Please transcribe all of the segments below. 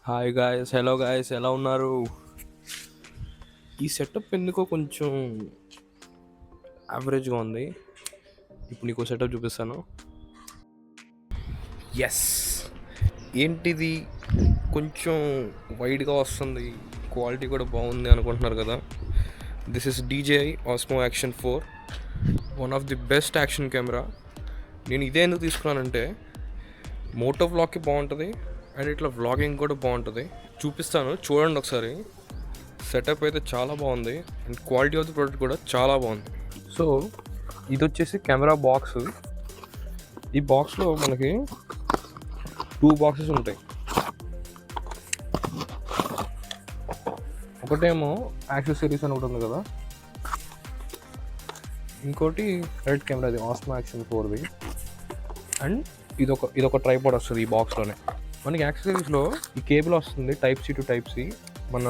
Hi guys, hello guys, ఎలా ఉన్నారు? ఈ సెటప్ ఎందుకో కొంచెం యావరేజ్గా ఉంది. ఇప్పుడు నీకు సెటప్ చూపిస్తాను. ఎస్, ఏంటిది కొంచెం వైడ్గా వస్తుంది, క్వాలిటీ కూడా బాగుంది అనుకుంటున్నారు కదా. This is DJI Osmo Action 4, one of the best action camera. నేను ఇదే ఎందుకు తీసుకున్నానంటే మోటో వ్లాగ్కి బాగుంటుంది అండ్ ఇట్లా వ్లాగింగ్ కూడా బాగుంటుంది. చూపిస్తాను, చూడండి ఒకసారి. సెటప్ అయితే చాలా బాగుంది and quality of the product కూడా చాలా బాగుంది. సో ఇది వచ్చేసి కెమెరా బాక్స్. ఈ బాక్స్లో మనకి 2 బాక్సెస్ ఉంటాయి. ఒకటేమో యాక్సెసరీస్ అని ఒకటి ఉంది కదా, ఇంకోటి రెడ్ కెమెరా, ఇది ఆస్మో యాక్షన్ 4ది. అండ్ ఇదొక ట్రైపాడ్ వస్తుంది ఈ బాక్స్లోనే. మనకి యాక్సెసరీస్లో ఈ కేబుల్ వస్తుంది, type C to type C, మన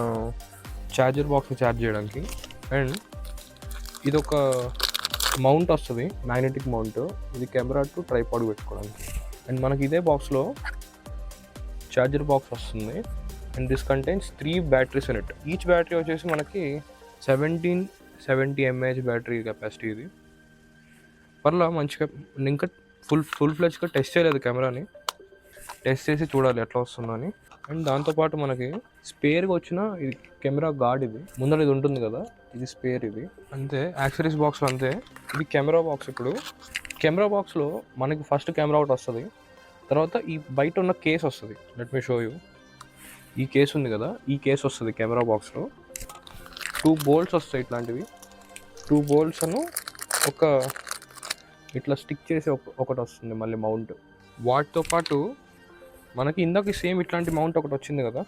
ఛార్జర్ బాక్స్ని ఛార్జ్ చేయడానికి. అండ్ ఇదొక మౌంట్ వస్తుంది, మ్యాగ్నెటిక్ మౌంట్. ఇది కెమెరా టు ట్రైపాడ్ పెట్టుకోవడానికి. అండ్ మనకి ఇదే బాక్స్లో ఛార్జర్ బాక్స్ వస్తుంది. And this contains 3 batteries in it. Each battery వచ్చేసి మనకి 1770 mAh బ్యాటరీ కెపాసిటీ. ఇది పర్లా మంచిగా. ఇంకా ఫుల్ ఫ్లెజ్గా టెస్ట్ చేయలేదు కెమెరాని, టెస్ట్ చేసి చూడాలి ఎట్లా వస్తుందో అని. అండ్ దాంతోపాటు మనకి స్పేర్గా వచ్చిన ఇది కెమెరా గార్డ్. ఇది ముందర ఇది ఉంటుంది కదా, ఇది స్పేర్. ఇది అంతే యాక్సెసరీస్ బాక్స్లో అంతే. ఇది కెమెరా బాక్స్. ఇప్పుడు కెమెరా బాక్స్లో మనకి ఫస్ట్ కెమెరా ఒకటి వస్తుంది, తర్వాత ఈ బయట ఉన్న కేస్ వస్తుంది. Let me show you. ఈ కేస్ ఉంది కదా, ఈ కేస్ వస్తుంది కెమెరా బాక్స్లో. 2 బోల్ట్స్ వస్తాయి ఇట్లాంటివి. 2 బోల్ట్స్ అను ఒక ఇట్లా స్టిక్ చేసి ఒకటి వస్తుంది మళ్ళీ మౌంట్. వాటితో పాటు మనకి ఇందాక సేమ్ ఇట్లాంటి మౌంట్ ఒకటి వచ్చింది కదా,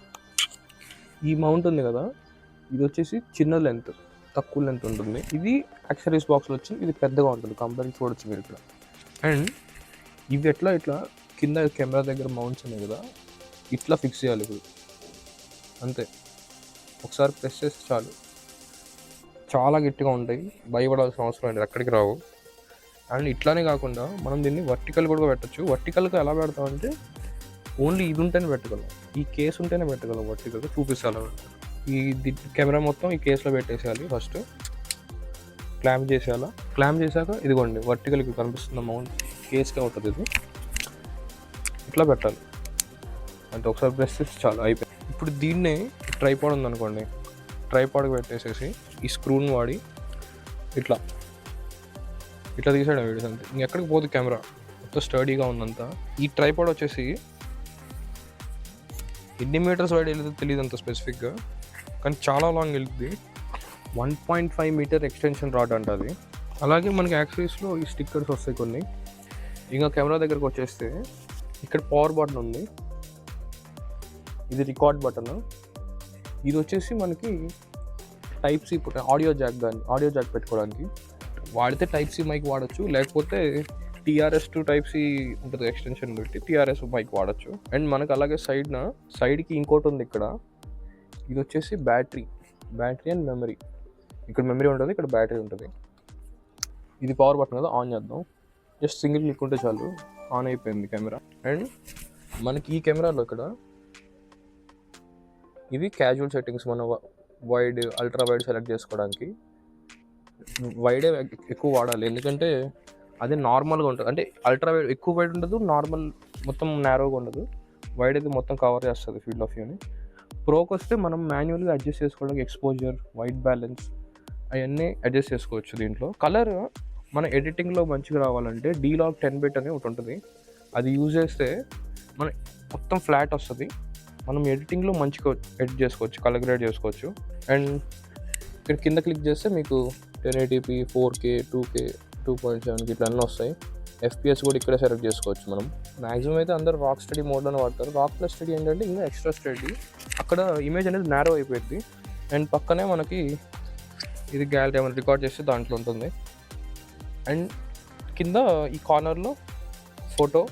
ఈ మౌంట్ ఉంది కదా, ఇది వచ్చేసి చిన్న లెంత్, తక్కువ లెంత్ ఉంటుంది. ఇది యాక్సెసరీస్ బాక్స్లో వచ్చి ఇది పెద్దగా ఉంటుంది, కంపేర్ చూడొచ్చు మీరు ఇక్కడ. అండ్ ఇవి ఇట్లా కింద కెమెరా దగ్గర మౌంట్స్ ఉన్నాయి కదా, ఇట్లా ఫిక్స్ చేయాలి ఇప్పుడు. అంతే, ఒకసారి ప్రెస్ చేస్తే చాలు. చాలా గట్టిగా ఉంటాయి, భయపడాల్సిన అవసరం లేదు, ఎక్కడికి రావు. అండ్ ఇట్లానే కాకుండా మనం దీన్ని వర్టికల్ కూడా పెట్టచ్చు. వర్టికల్గా ఎలా పెడతామంటే ఓన్లీ ఇది ఉంటేనే పెట్టగలం, ఈ కేస్ ఉంటేనే పెట్టగలం వర్టికల్గా. చూపిస్తాను. ఈ కెమెరా మొత్తం ఈ కేసులో పెట్టేసేయాలి. First clamp చేసేయాలా. క్లాంప్ చేశాక ఇదిగోండి వర్టికల్కి కనిపిస్తున్న మౌంట్ కేస్గా ఉంటుంది. ఇది ఇట్లా పెట్టాలి. అంటే ఒకసారి ప్రెస్ చేసి చాలు, అయిపోయింది. ఇప్పుడు దీన్నే ట్రైపాడ్ ఉందనుకోండి, ట్రైపాడ్కి పెట్టేసేసి ఈ స్క్రూని వాడి ఇట్లా తీసాడు వీడియోస్. అంతే, ఇంకెక్కడికి పోదు కెమెరా, మొత్తం స్టడీగా ఉందంతా. ఈ ట్రైపాడ్ వచ్చేసి ఎన్ని మీటర్స్ వైడ్ వెళ్తుందో తెలియదు అంత స్పెసిఫిక్గా, కానీ చాలా లాంగ్ వెళ్తుంది. 1.5 మీటర్ ఎక్స్టెన్షన్ రాడ్ అంట అది. అలాగే మనకి యాక్సెసరీస్లో ఈ స్టిక్కర్స్ వస్తాయి కొన్ని. ఇంకా కెమెరా దగ్గరకు వచ్చేస్తే ఇక్కడ పవర్ బటన్ ఉంది, ఇది రికార్డ్ బటన్. ఇది వచ్చేసి మనకి టైప్ సి ఆడియో జాక్ పెట్టుకోవడానికి. వాడితే టైప్ సి మైక్ వాడచ్చు, లేకపోతే TRS టు టైప్ సి ఉంటుంది, ఎక్స్టెన్షన్ పెట్టి TRS మైక్ వాడచ్చు. అండ్ మనకు అలాగే సైడ్కి ఇంకోటి ఉంది ఇక్కడ. ఇది వచ్చేసి బ్యాటరీ అండ్ మెమరీ. ఇక్కడ మెమరీ ఉంటుంది, ఇక్కడ బ్యాటరీ ఉంటుంది. ఇది పవర్ బటన్ కదా, ఆన్ చేద్దాం. జస్ట్ సింగిల్ క్లిక్ ఉంటే చాలు, ఆన్ అయిపోయింది కెమెరా. అండ్ మనకి ఈ కెమెరాలో ఇక్కడ ఇవి క్యాజువల్ సెట్టింగ్స్, మన వైడ్, అల్ట్రా వైడ్ సెలెక్ట్ చేసుకోవడానికి. వైడే ఎక్కువ వాడాలి, ఎందుకంటే అదే నార్మల్గా ఉంటుంది. అంటే అల్ట్రా వైడ్ ఎక్కువ వైడ్ ఉండదు, నార్మల్ మొత్తం నేరోగా ఉండదు. వైడ్ అయితే మొత్తం కవర్ చేస్తుంది ఫీల్డ్ ఆఫ్ వ్యూని. ప్రోకి వస్తే మనం మాన్యువల్గా అడ్జస్ట్ చేసుకోవడానికి ఎక్స్పోజర్, వైట్ బ్యాలెన్స్ అవన్నీ అడ్జస్ట్ చేసుకోవచ్చు. దీంట్లో కలర్ మన ఎడిటింగ్లో మంచిగా రావాలంటే D-Log 10-bit అని ఒకటి ఉంటుంది, అది యూజ్ చేస్తే మన మొత్తం ఫ్లాట్ వస్తుంది. మనం ఎడిటింగ్లో మంచిగా ఎడిట్ చేసుకోవచ్చు, కలర్ గ్రేడ్ చేసుకోవచ్చు. అండ్ ఇక్కడ కింద క్లిక్ చేస్తే మీకు 1080p, 4K, 2K, 2.7 ఇట్లా అన్నీ వస్తాయి. FPS కూడా ఇక్కడే సెలెక్ట్ చేసుకోవచ్చు మనం. మ్యాక్సిమం అయితే అందరూ రాక్ స్టడీ మోడ్లోనే వాడతారు. రాక్ ప్లస్ స్టడీ ఏంటంటే ఇంకా ఎక్స్ట్రా స్టడీ, అక్కడ ఇమేజ్ అనేది నేరో అయిపోయింది. అండ్ పక్కనే మనకి ఇది గ్యాలరీ ఏమైనా రికార్డ్ చేస్తే దాంట్లో ఉంటుంది. అండ్ కింద ఈ కార్నర్లో photo,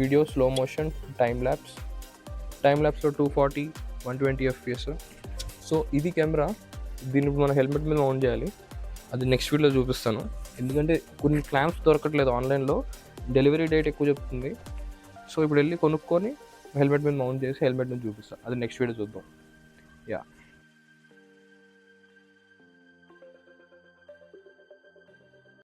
video, slow motion, time ల్యాప్స్లో 240, 120 FPS. సో ఇది కెమెరా. దీన్ని మన హెల్మెట్ మీద ఆన్ చేయాలి, అది నెక్స్ట్ వీడియోలో చూపిస్తాను. ఎందుకంటే కొన్ని క్లాంప్స్ దొరకట్లేదు ఆన్లైన్లో, డెలివరీ డేట్ ఎక్కువ చెప్తుంది. సో ఇప్పుడు వెళ్ళి కొనుక్కొని హెల్మెట్ మీద మౌంట్ చేసి హెల్మెట్ మీద చూపిస్తా, అది నెక్స్ట్ వీడియో చూద్దాం. యా.